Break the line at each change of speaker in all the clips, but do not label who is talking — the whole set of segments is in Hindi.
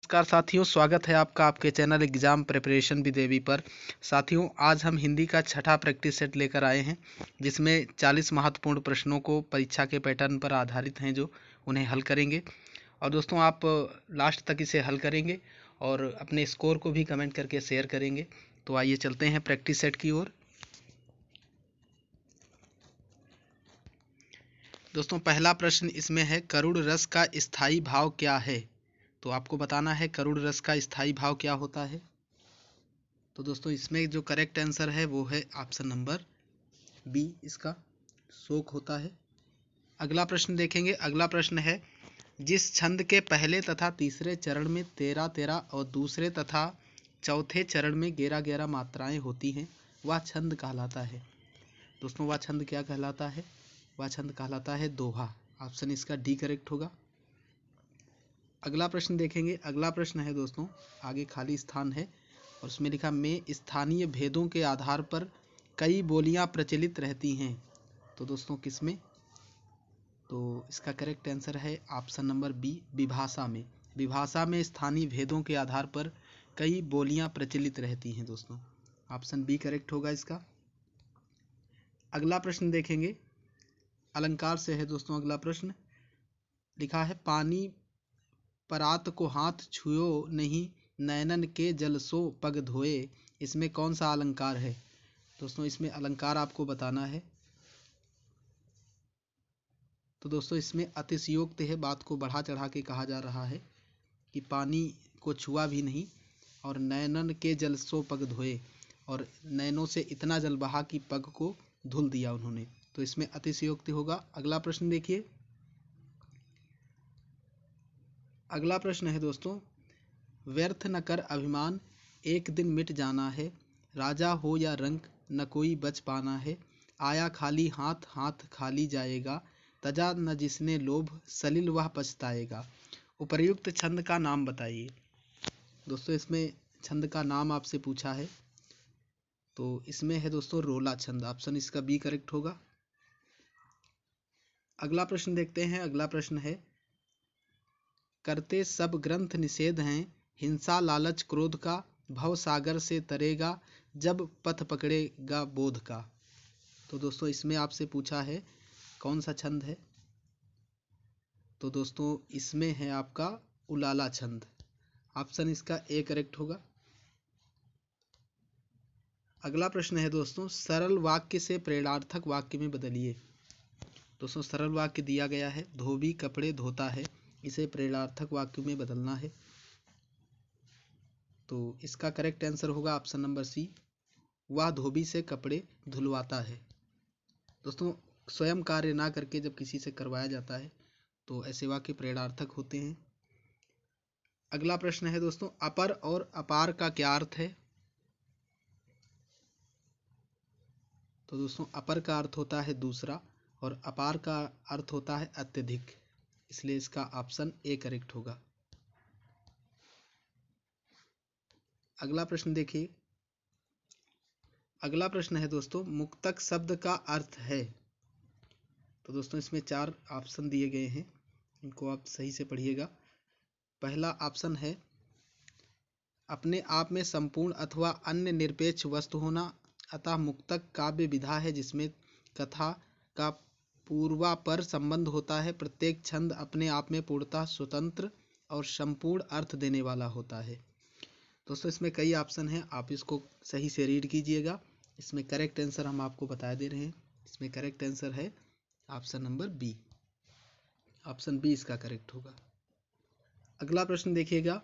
नमस्कार साथियों, स्वागत है आपका आपके चैनल एग्जाम प्रिपरेशन विद देवी पर। साथियों, आज हम हिंदी का छठा प्रैक्टिस सेट लेकर आए हैं, जिसमें 40 महत्वपूर्ण प्रश्नों को परीक्षा के पैटर्न पर आधारित हैं, जो उन्हें हल करेंगे। और दोस्तों, आप लास्ट तक इसे हल करेंगे और अपने स्कोर को भी कमेंट करके शेयर करेंगे। तो आइए चलते हैं प्रैक्टिस सेट की ओर। दोस्तों, पहला प्रश्न इसमें है, करुड़ रस का स्थायी भाव क्या है? तो आपको बताना है करुड़ रस का स्थायी भाव क्या होता है। तो दोस्तों, इसमें जो करेक्ट आंसर है वो है ऑप्शन नंबर बी, इसका शोक होता है। अगला प्रश्न देखेंगे। अगला प्रश्न है, जिस छंद के पहले तथा तीसरे चरण में 13-13 और दूसरे तथा चौथे चरण में 11-11 मात्राएं होती हैं, वह छंद कहलाता है। दोस्तों, वह छंद क्या कहलाता है? वह छंद कहलाता है दोहा। ऑप्शन इसका डी करेक्ट होगा। अगला प्रश्न देखेंगे। अगला प्रश्न है दोस्तों, आगे खाली स्थान है और उसमें लिखा, में स्थानीय भेदों के आधार पर कई बोलियां प्रचलित रहती हैं। तो दोस्तों, किसमें? तो इसका करेक्ट आंसर है ऑप्शन नंबर बी, विभाषा में। विभाषा में स्थानीय भेदों के आधार पर कई बोलियां प्रचलित रहती हैं दोस्तों। ऑप्शन बी करेक्ट होगा इसका। अगला प्रश्न देखेंगे। अलंकार से है दोस्तों अगला प्रश्न। लिखा है, पानी परात को हाथ छुयो नहीं, नैनन के जल सो पग धोए। इसमें कौन सा अलंकार है? दोस्तों, इसमें अलंकार आपको बताना है। तो दोस्तों, इसमें अतिशयोक्त है, बात को बढ़ा चढ़ा के कहा जा रहा है कि पानी को छुआ भी नहीं और नैनन के जल सो पग धोए, और नैनों से इतना जल बहा कि पग को धुल दिया उन्होंने। तो इसमें अतिशयोक्ति होगा। अगला प्रश्न देखिए। अगला प्रश्न है दोस्तों, व्यर्थ न कर अभिमान, एक दिन मिट जाना है। राजा हो या रंक, न कोई बच पाना है। आया खाली हाथ, हाथ खाली जाएगा। तजा न जिसने लोभ, सलिल वह पछताएगा। उपर्युक्त छंद का नाम बताइए। दोस्तों, इसमें छंद का नाम आपसे पूछा है। तो इसमें है दोस्तों रोला छंद। ऑप्शन इसका बी करेक्ट होगा। अगला प्रश्न देखते हैं। अगला प्रश्न है, करते सब ग्रंथ निषेध हैं, हिंसा लालच क्रोध का। भव सागर से तरेगा, जब पथ पकड़ेगा बोध का। तो दोस्तों, इसमें आपसे पूछा है कौन सा छंद है। तो दोस्तों, इसमें है आपका उलाला छंद। ऑप्शन इसका ए करेक्ट होगा। अगला प्रश्न है दोस्तों, सरल वाक्य से प्रेरणार्थक वाक्य में बदलिए। दोस्तों, सरल वाक्य दिया गया है, धोबी कपड़े धोता है। इसे प्रेरणार्थक वाक्य में बदलना है। तो इसका करेक्ट आंसर होगा ऑप्शन नंबर सी, वह धोबी से कपड़े धुलवाता है। दोस्तों, स्वयं कार्य ना करके जब किसी से करवाया जाता है तो ऐसे वाक्य प्रेरणार्थक होते हैं। अगला प्रश्न है दोस्तों, अपर और अपार का क्या अर्थ है? तो दोस्तों, अपर का अर्थ होता है दूसरा और अपार का अर्थ होता है अत्यधिक, इसलिए इसका ऑप्शन ए करेक्ट होगा। अगला प्रश्न देखिए। अगला प्रश्न है दोस्तों, मुक्तक शब्द का अर्थ है। तो दोस्तों, इसमें 4 ऑप्शन दिए गए हैं, इनको आप सही से पढ़िएगा। पहला ऑप्शन है, अपने आप में संपूर्ण अथवा अन्य निरपेक्ष वस्तु होना। अतः मुक्तक काव्य विधा है जिसमें कथा का पूर्वापर संबंध होता है। प्रत्येक छंद अपने आप में पूर्णतः स्वतंत्र और संपूर्ण अर्थ देने वाला होता है। दोस्तों, इसमें कई ऑप्शन हैं, आप इसको सही से रीड कीजिएगा। इसमें करेक्ट आंसर हम आपको बता दे रहे हैं। इसमें करेक्ट आंसर है option number B. Option B इसका करेक्ट होगा। अगला प्रश्न देखिएगा।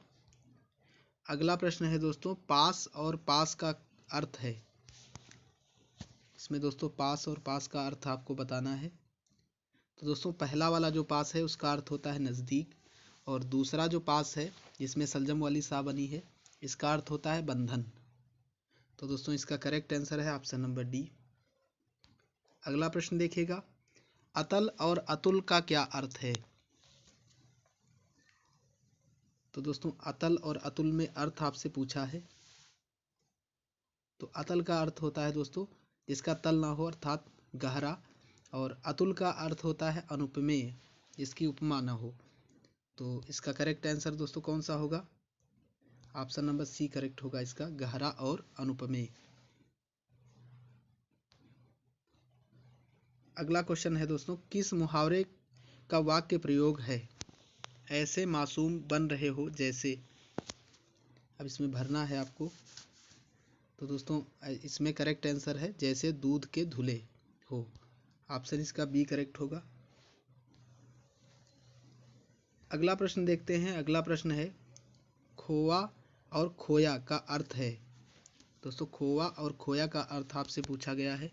अगला प्रश्न है दोस्तों, पास और पास का अर्थ है। इसमें दोस्तों पास और पास का अर्थ आपको बताना है। तो दोस्तों, पहला वाला जो पास है उसका अर्थ होता है नज़दीक, और दूसरा जो पास है जिसमें सलजम वाली सा बनी है, इसका अर्थ होता है बंधन। तो दोस्तों, इसका करेक्ट आंसर है ऑप्शन नंबर डी। अगला प्रश्न देखिएगा। अतल और अतुल का क्या अर्थ है? तो दोस्तों, अतल और अतुल में अर्थ आपसे पूछा है। तो अतल का अर्थ होता है दोस्तों जिसका तल ना हो, अर्थात गहरा, और अतुल का अर्थ होता है अनुपमेय, जिसकी उपमा ना हो। तो इसका करेक्ट आंसर दोस्तों कौन सा होगा? ऑप्शन नंबर सी करेक्ट होगा इसका, गहरा और अनुपमेय। अगला क्वेश्चन है दोस्तों, किस मुहावरे का वाक्य प्रयोग है ऐसे मासूम बन रहे हो जैसे। अब इसमें भरना है आपको। तो दोस्तों इसमें करेक्ट आंसर है जैसे दूध के धुले हो। ऑप्शन इसका बी करेक्ट होगा। अगला प्रश्न देखते हैं। अगला प्रश्न है, खोआ और खोया का अर्थ है। दोस्तों खोआ और खोया का अर्थ आपसे पूछा गया है।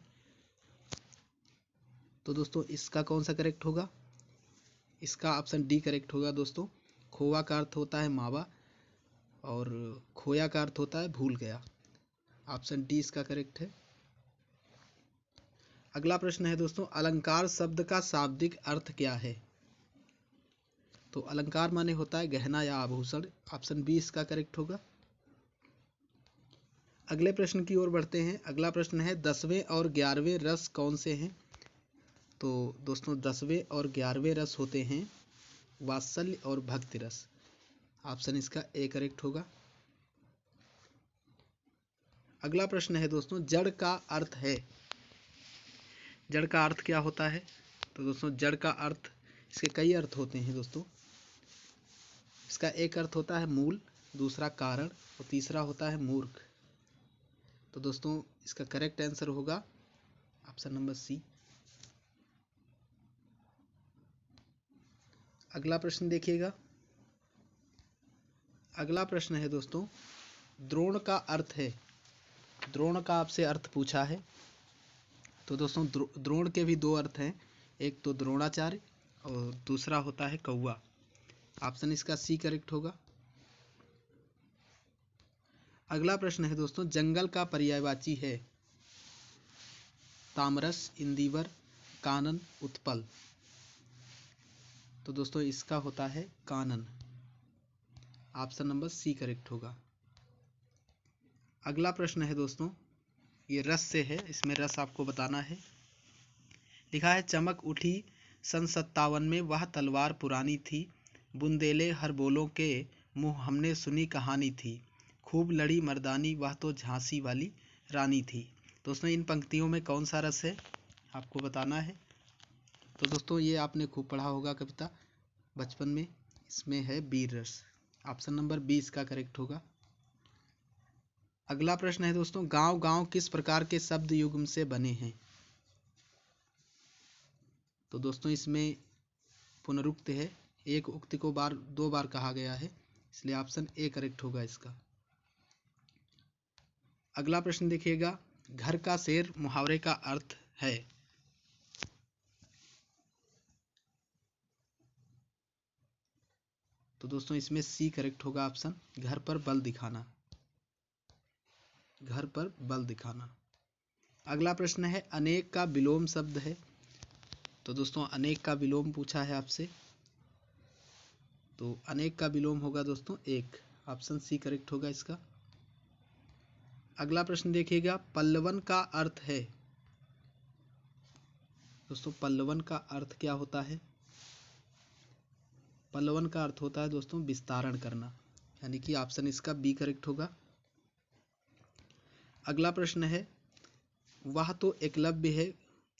तो दोस्तों इसका कौन सा करेक्ट होगा? इसका ऑप्शन डी करेक्ट होगा दोस्तों। खोआ का अर्थ होता है मावा और खोया का अर्थ होता है भूल गया। ऑप्शन डी इसका करेक्ट है। अगला प्रश्न है दोस्तों, अलंकार शब्द का शाब्दिक अर्थ क्या है? तो अलंकार माने होता है गहना या आभूषण। ऑप्शन बी इसका करेक्ट होगा। अगले प्रश्न की ओर बढ़ते हैं। अगला प्रश्न है, 10वें और 11वें रस कौन से हैं? तो दोस्तों 10वें और 11वें रस होते हैं वात्सल्य और भक्ति रस। ऑप्शन इसका ए करेक्ट होगा। अगला प्रश्न है दोस्तों, जड़ का अर्थ है। जड़ का अर्थ क्या होता है? तो दोस्तों जड़ का अर्थ, इसके कई अर्थ होते हैं दोस्तों। इसका एक अर्थ होता है मूल, दूसरा कारण और तीसरा होता है मूर्ख। तो दोस्तों इसका करेक्ट आंसर होगा ऑप्शन नंबर सी। अगला प्रश्न देखिएगा। अगला प्रश्न है दोस्तों, द्रोण का अर्थ है। द्रोण का आपसे अर्थ पूछा है। तो दोस्तों द्रोण के भी दो अर्थ हैं, एक तो द्रोणाचार्य और दूसरा होता है कौवा। ऑप्शन इसका सी करेक्ट होगा। अगला प्रश्न है दोस्तों, जंगल का पर्यायवाची है। तामरस, इंदिवर, कानन, उत्पल। तो दोस्तों इसका होता है कानन। ऑप्शन नंबर सी करेक्ट होगा। अगला प्रश्न है दोस्तों, ये रस से है, इसमें रस आपको बताना है। लिखा है, चमक उठी सन 57 में वह तलवार पुरानी थी, बुंदेले हर बोलों के मुँह हमने सुनी कहानी थी, खूब लड़ी मर्दानी वह तो झांसी वाली रानी थी। दोस्तों इन पंक्तियों में कौन सा रस है आपको बताना है। तो दोस्तों ये आपने खूब पढ़ा होगा कविता बचपन में, इसमें है वीर रस। ऑप्शन नंबर बी इसका करेक्ट होगा। अगला प्रश्न है दोस्तों, गांव गांव किस प्रकार के शब्द युग्म से बने हैं? तो दोस्तों इसमें पुनरुक्ति है, एक उक्ति को दो बार कहा गया है, इसलिए ऑप्शन ए करेक्ट होगा इसका। अगला प्रश्न देखिएगा, घर का शेर मुहावरे का अर्थ है। तो दोस्तों इसमें सी करेक्ट होगा ऑप्शन, घर पर बल दिखाना। घर पर बल दिखाना। अगला प्रश्न है, अनेक का विलोम शब्द है। तो दोस्तों अनेक का विलोम पूछा है आपसे। तो अनेक का विलोम होगा दोस्तों एक। ऑप्शन सी करेक्ट होगा इसका। अगला प्रश्न देखिएगा, पल्लवन का अर्थ है। दोस्तों पल्लवन का अर्थ क्या होता है? पल्लवन का अर्थ होता है दोस्तों विस्तारण करना, यानी कि ऑप्शन इसका बी करेक्ट होगा। अगला प्रश्न है, वह तो एकलव्य है,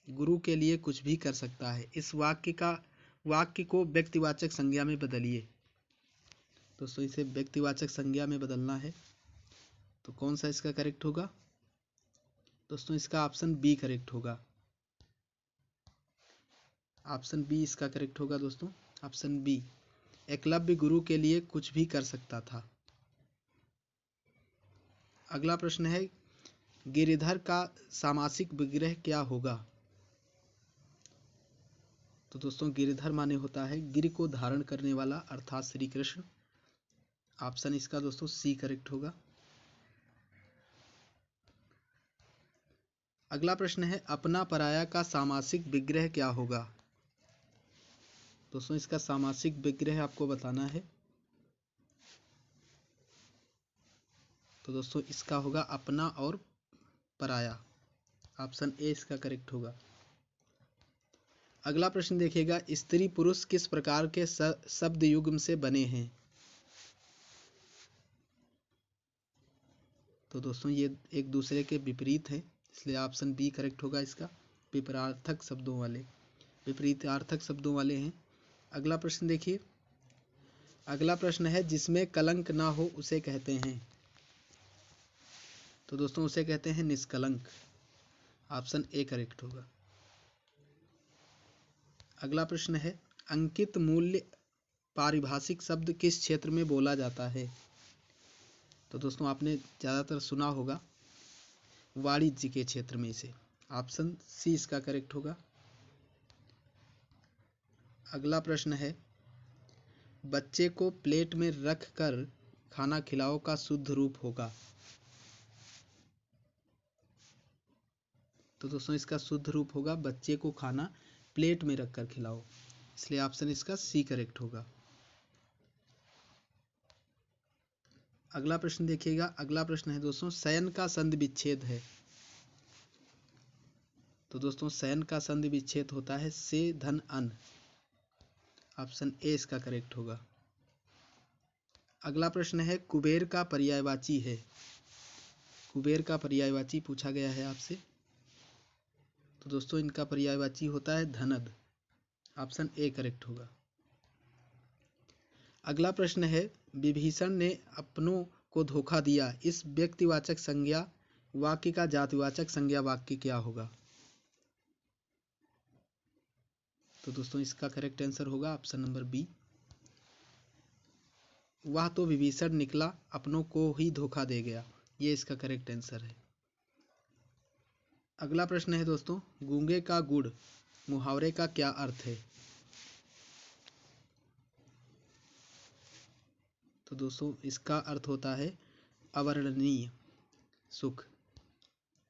गुरु के लिए कुछ भी कर सकता है। इस वाक्य को व्यक्तिवाचक संज्ञा में बदलिए। दोस्तों इसे व्यक्तिवाचक संज्ञा में बदलना है, तो कौन सा इसका करेक्ट होगा? दोस्तों इसका ऑप्शन बी करेक्ट होगा। ऑप्शन बी इसका करेक्ट होगा दोस्तों। ऑप्शन बी, एकलव्य गुरु के लिए कुछ भी कर सकता था। अगला प्रश्न है, गिरिधर का सामासिक विग्रह क्या होगा? तो दोस्तों गिरिधर माने होता है गिर को धारण करने वाला, अर्थात श्री कृष्ण। ऑप्शन इसका दोस्तों सी करेक्ट होगा। अगला प्रश्न है, अपना पराया का सामासिक विग्रह क्या होगा? दोस्तों इसका सामासिक विग्रह आपको बताना है। तो दोस्तों इसका होगा अपना और पराया। ऑप्शन ए इसका करेक्ट होगा। अगला प्रश्न देखिएगा, स्त्री पुरुष किस प्रकार के शब्द युग्म से बने हैं? तो दोस्तों ये एक दूसरे के विपरीत हैं, इसलिए ऑप्शन बी करेक्ट होगा इसका। विपरीतार्थक शब्दों वाले हैं। अगला प्रश्न देखिए। अगला प्रश्न है जिसमें कलंक ना हो उसे कहते हैं। तो दोस्तों उसे कहते हैं निष्कलंक। ऑप्शन ए करेक्ट होगा। अगला प्रश्न है अंकित मूल्य पारिभाषिक शब्द किस क्षेत्र में बोला जाता है। तो दोस्तों आपने ज़्यादातर सुना होगा वाणिज्य के क्षेत्र में इसे। ऑप्शन सी इसका करेक्ट होगा। अगला प्रश्न है बच्चे को प्लेट में रख कर खाना खिलाओ का शुद्ध रूप होगा। तो दोस्तों इसका शुद्ध रूप होगा बच्चे को खाना प्लेट में रख कर खिलाओ, इसलिए ऑप्शन इसका सी करेक्ट होगा। अगला प्रश्न देखिएगा। अगला प्रश्न है दोस्तों शयन का संधि विच्छेद है। तो दोस्तों शयन का संधि विच्छेद होता है से धन अन। ऑप्शन ए इसका करेक्ट होगा। अगला प्रश्न है कुबेर का पर्यायवाची है। कुबेर का पर्यायवाची पूछा गया है आपसे। तो दोस्तों इनका पर्यायवाची होता है धनद। ऑप्शन ए करेक्ट होगा। अगला प्रश्न है विभीषण ने अपनों को धोखा दिया, इस व्यक्तिवाचक संज्ञा वाक्य का जातिवाचक संज्ञा वाक्य क्या होगा। तो दोस्तों इसका करेक्ट आंसर होगा ऑप्शन नंबर बी। वह तो विभीषण निकला अपनों को ही धोखा दे गया, ये इसका करेक्ट आंसर है। अगला प्रश्न है दोस्तों गूंगे का गुड़ मुहावरे का क्या अर्थ है। तो दोस्तों इसका अर्थ होता है अवर्णनीय सुख,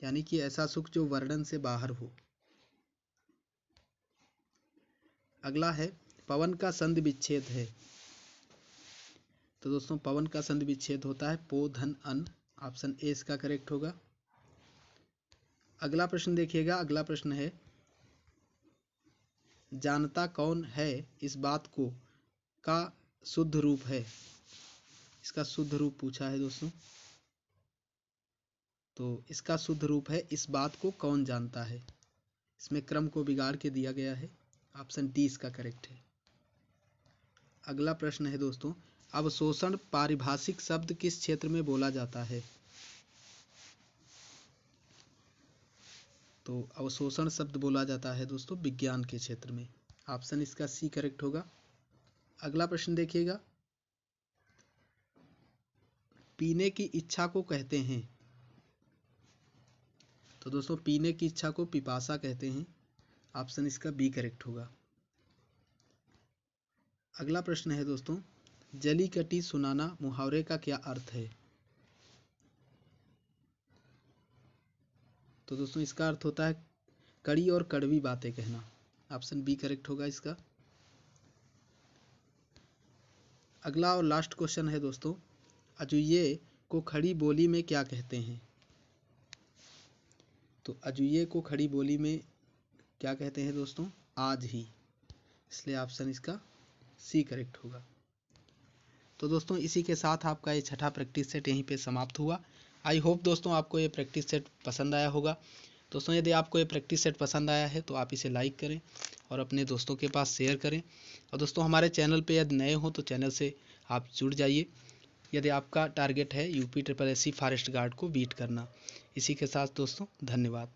यानी कि ऐसा सुख जो वर्णन से बाहर हो। अगला है पवन का संधि विच्छेद है। तो दोस्तों पवन का संधि विच्छेद होता है पो धन अन। ऑप्शन ए इसका करेक्ट होगा। अगला प्रश्न देखिएगा। अगला प्रश्न है जानता कौन है इस बात को का शुद्ध रूप है। इसका शुद्ध रूप पूछा है दोस्तों। तो इसका शुद्ध रूप है इस बात को कौन जानता है। इसमें क्रम को बिगाड़ के दिया गया है। ऑप्शन डी इसका करेक्ट है। अगला प्रश्न है दोस्तों अवशोषण पारिभाषिक शब्द किस क्षेत्र में बोला जाता है। तो अवशोषण शब्द बोला जाता है दोस्तों विज्ञान के क्षेत्र में। ऑप्शन इसका सी करेक्ट होगा। अगला प्रश्न देखिएगा पीने की इच्छा को कहते हैं। तो दोस्तों पीने की इच्छा को पिपासा कहते हैं। ऑप्शन इसका बी करेक्ट होगा। अगला प्रश्न है दोस्तों जली कटी सुनाना मुहावरे का क्या अर्थ है। तो दोस्तों इसका अर्थ होता है कड़ी और कड़वी बातें कहना। ऑप्शन बी करेक्ट होगा इसका। अगला और लास्ट क्वेश्चन है दोस्तों अजुये को खड़ी बोली में क्या कहते हैं। तो अजुये को खड़ी बोली में क्या कहते हैं दोस्तों आज ही, इसलिए ऑप्शन इसका सी करेक्ट होगा। तो दोस्तों इसी के साथ आपका ये छठा प्रैक्टिस सेट यहीं पे समाप्त हुआ। आई होप दोस्तों आपको ये प्रैक्टिस सेट पसंद आया होगा। दोस्तों यदि आपको ये प्रैक्टिस सेट पसंद आया है तो आप इसे लाइक करें और अपने दोस्तों के पास शेयर करें। और दोस्तों हमारे चैनल पे यदि नए हो तो चैनल से आप जुड़ जाइए यदि आपका टारगेट है UP SSC फॉरेस्ट गार्ड को बीट करना। इसी के साथ दोस्तों धन्यवाद।